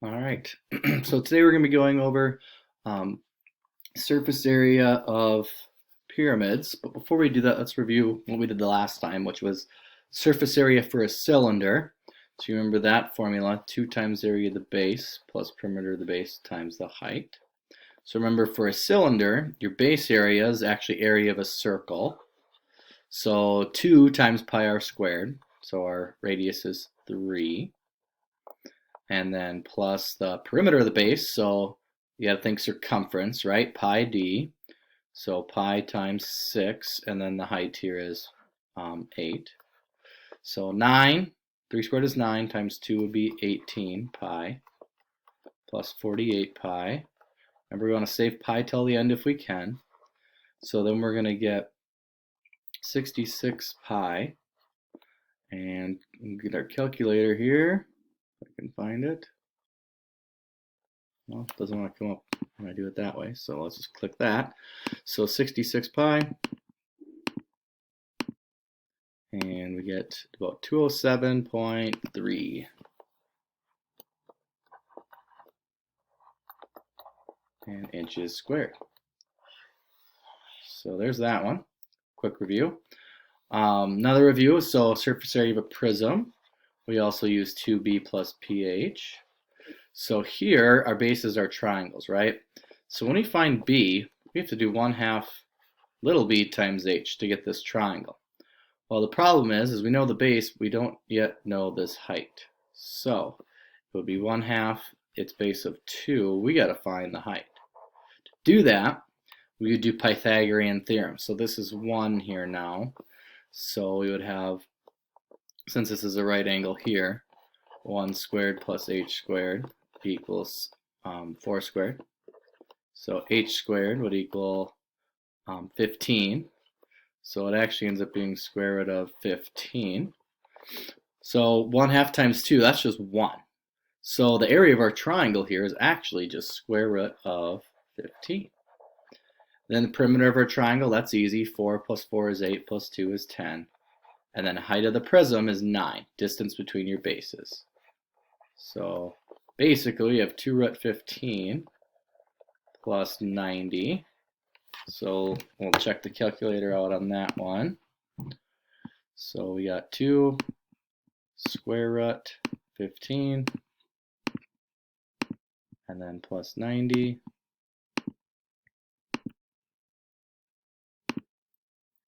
All right, so today we're going to be going over um, surface area of pyramids. But before we do that, let's review what we did the last time, which was surface area for a cylinder. So you remember that formula, 2 times area of the base plus perimeter of the base times the height. So remember, for a cylinder, your base area is actually area of a circle. So 2 times pi r squared, so our radius is 3. And then plus the perimeter of the base, so you got to think circumference, right? Pi d, so pi times 6, and then the height here is 8. So 9, 3 squared is 9, times 2 would be 18 pi, plus 48 pi. Remember, we want to save pi till the end if we can. So then we're going to get 66 pi, and get our calculator here. If I can find it. Well, it doesn't want to come up when I do it that way, so let's just click that. So 66 pi, and we get about 207.3 and inches squared. So there's that one. Quick review. Another review, so surface area of a prism. We also use 2b plus ph. So here, our bases are triangles, right? So when we find b, we have to do 1/2 little b times h to get this triangle. Well, the problem is we know the base, we don't yet know this height. So it would be 1/2 its base of 2. We got to find the height. To do that, we would do Pythagorean theorem. So this is 1 here now. So we would have, since this is a right angle here, 1 squared plus h squared equals 4 squared. So h squared would equal 15. So it actually ends up being square root of 15. So 1/2 times 2, that's just 1. So the area of our triangle here is actually just square root of 15. Then the perimeter of our triangle, that's easy. 4 plus 4 is 8, plus 2 is 10. And then the height of the prism is 9, distance between your bases. So basically, we have 2 root 15 plus 90. So we'll check the calculator out on that one. So we got 2 square root 15 and then plus 90.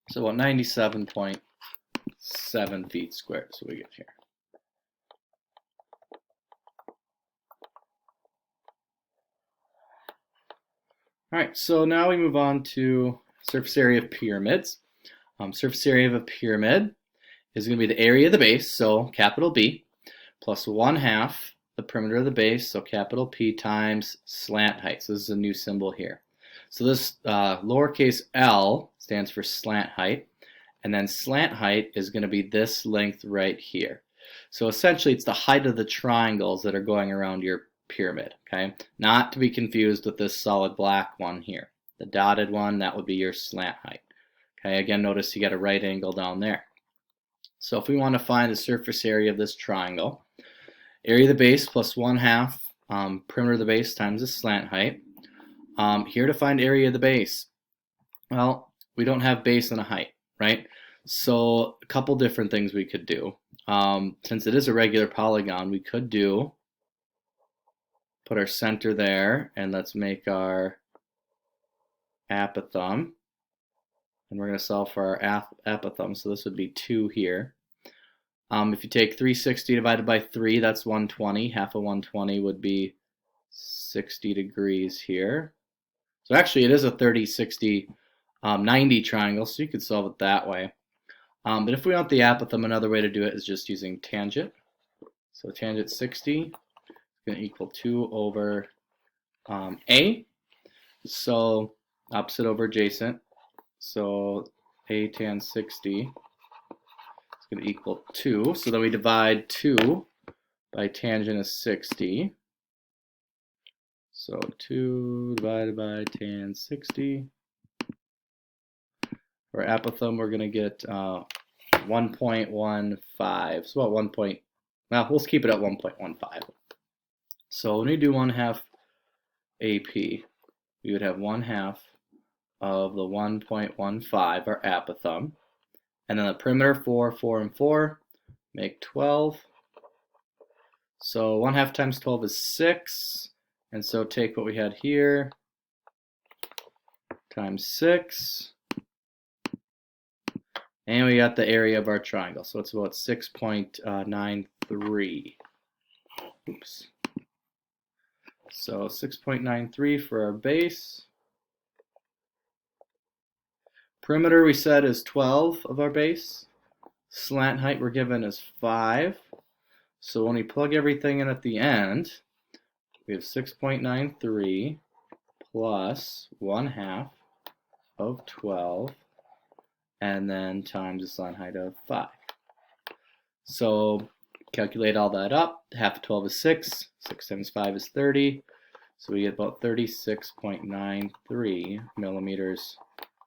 So about 97.7 feet squared. So we get here. All right, so now we move on to surface area of pyramids. Surface area of a pyramid is going to be the area of the base, so capital B, plus 1/2 the perimeter of the base, so capital P, times slant height. So this is a new symbol here. So this lowercase l stands for slant height, and then slant height is going to be this length right here. So essentially, it's the height of the triangles that are going around your pyramid, okay? Not to be confused with this solid black one here. The dotted one, that would be your slant height. Okay, again, notice you got a right angle down there. So if we want to find the surface area of this triangle, area of the base plus 1/2 perimeter of the base times the slant height. Here to find area of the base, well, we don't have base and a height, right? So a couple different things we could do. Since it is a regular polygon, we could put our center there, and let's make our apothem. And we're going to solve for our apothem, so this would be 2 here. If you take 360 divided by 3, that's 120. Half of 120 would be 60 degrees here. So actually, it is a 30, 60, 90 triangle, so you could solve it that way. But if we want the apothem, another way to do it is just using tangent. So tangent 60 is going to equal 2 over A. So opposite over adjacent. So A tan 60 is going to equal 2. So then we divide 2 by tangent of 60. So 2 divided by tan 60. For apothem, we're going to get 1.15. So about 1. Well, let's keep it at 1.15. So when we do 1/2 AP, we would have 1/2 of the 1.15, our apothem, and then the perimeter 4, 4, and 4 make 12. So 1/2 times 12 is 6, and so take what we had here times 6, and we got the area of our triangle. So it's about 6.93. Oops. So 6.93 for our base. Perimeter we said is 12 of our base. Slant height we're given is 5. So when we plug everything in at the end, we have 6.93 plus 1/2 of 12, and then times the slant height of 5. So calculate all that up. Half of 12 is 6. 6 times 5 is 30. So we get about 36.93 millimeters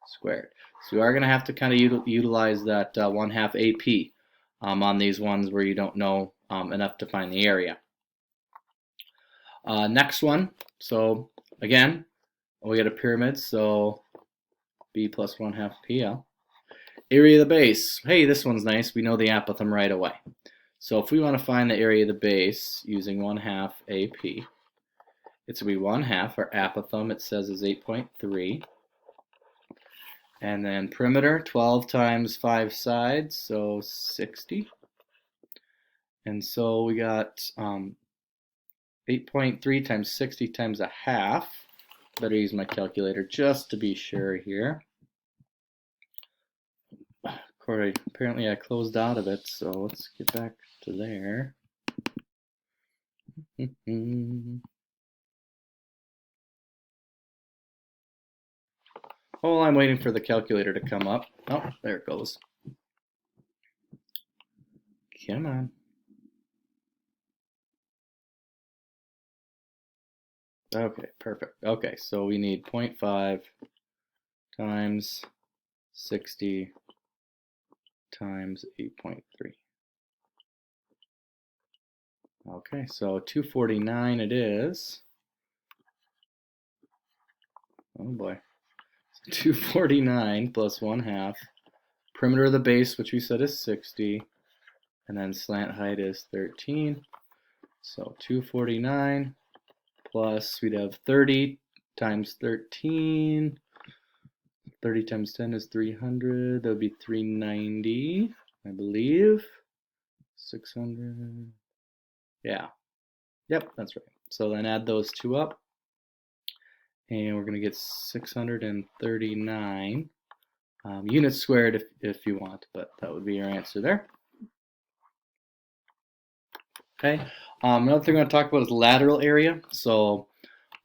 squared. So we are going to have to kind of utilize that 1/2 AP on these ones where you don't know enough to find the area. Next one. So again, we got a pyramid, so B plus 1/2 PL. Area of the base. Hey, this one's nice. We know the apothem right away. So if we want to find the area of the base using 1/2 AP, it's going to be 1/2. Our apothem, it says, is 8.3. And then perimeter, 12 times 5 sides, so 60. And so we got 8.3 times 60 times 1/2. Better use my calculator just to be sure here. Apparently I closed out of it, so let's get back to there. Oh, I'm waiting for the calculator to come up. Oh, there it goes. Come on. Okay, perfect. Okay, so we need 0.5 times 60 times 8.3. Okay, so 249 it is. Oh boy. 249 plus 1/2. Perimeter of the base, which we said is 60. And then slant height is 13. So 249 plus, we'd have 30 times 13. 30 times 10 is 300. That would be 390, I believe. 600. Yeah. Yep, that's right. So then add those two up, and we're going to get 639 units squared if you want, but that would be your answer there. Okay. Another thing we're going to talk about is lateral area. So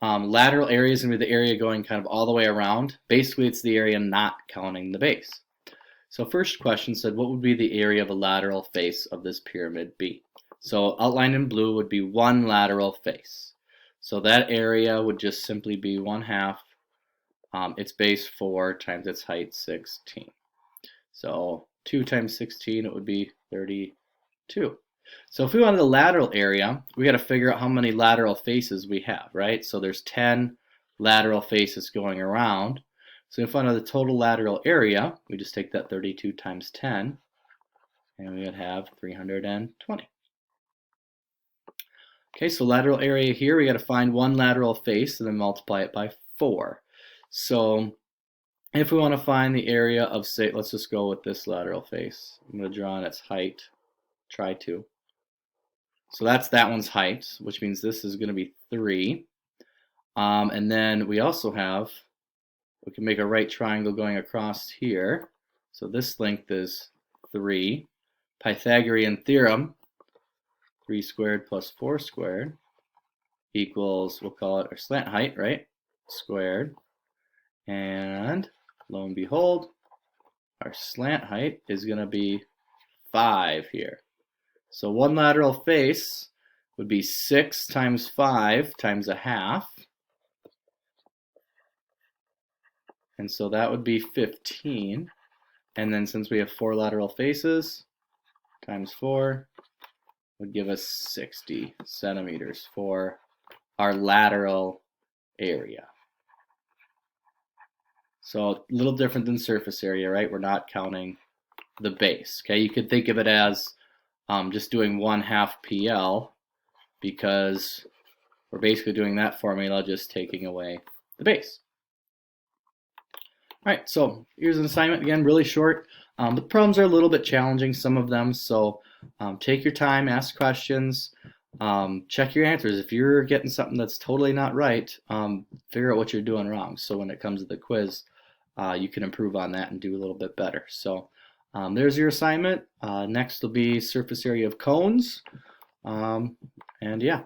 lateral area is going to be the area going kind of all the way around. Basically, it's the area not counting the base. So first question said, what would be the area of a lateral face of this pyramid be? So outlined in blue would be one lateral face. So that area would just simply be 1/2 its base 4 times its height 16. So 2 times 16, it would be 32. So if we wanted a lateral area, we got to figure out how many lateral faces we have, right? So there's 10 lateral faces going around. So if we find out the total lateral area, we just take that 32 times 10, and we would have 320. Okay, so lateral area here, we got to find one lateral face and then multiply it by 4. So if we want to find the area of, say, let's just go with this lateral face. I'm going to draw on its height, try to. So that's that one's height, which means this is going to be 3. And then we also have, we can make a right triangle going across here. So this length is 3. Pythagorean theorem, 3 squared plus 4 squared equals, we'll call it our slant height, right? Squared. And lo and behold, our slant height is going to be 5 here. So one lateral face would be 6 times 5 times 1/2. And so that would be 15. And then since we have 4 lateral faces, times 4 would give us 60 centimeters for our lateral area. So a little different than surface area, right? We're not counting the base. Okay, you could think of it as just doing 1/2 PL, because we're basically doing that formula, just taking away the base. All right, so here's an assignment, again, really short. The problems are a little bit challenging, some of them, so take your time, ask questions, check your answers. If you're getting something that's totally not right, figure out what you're doing wrong. So when it comes to the quiz, you can improve on that and do a little bit better. So there's your assignment. Next will be surface area of cones. And yeah.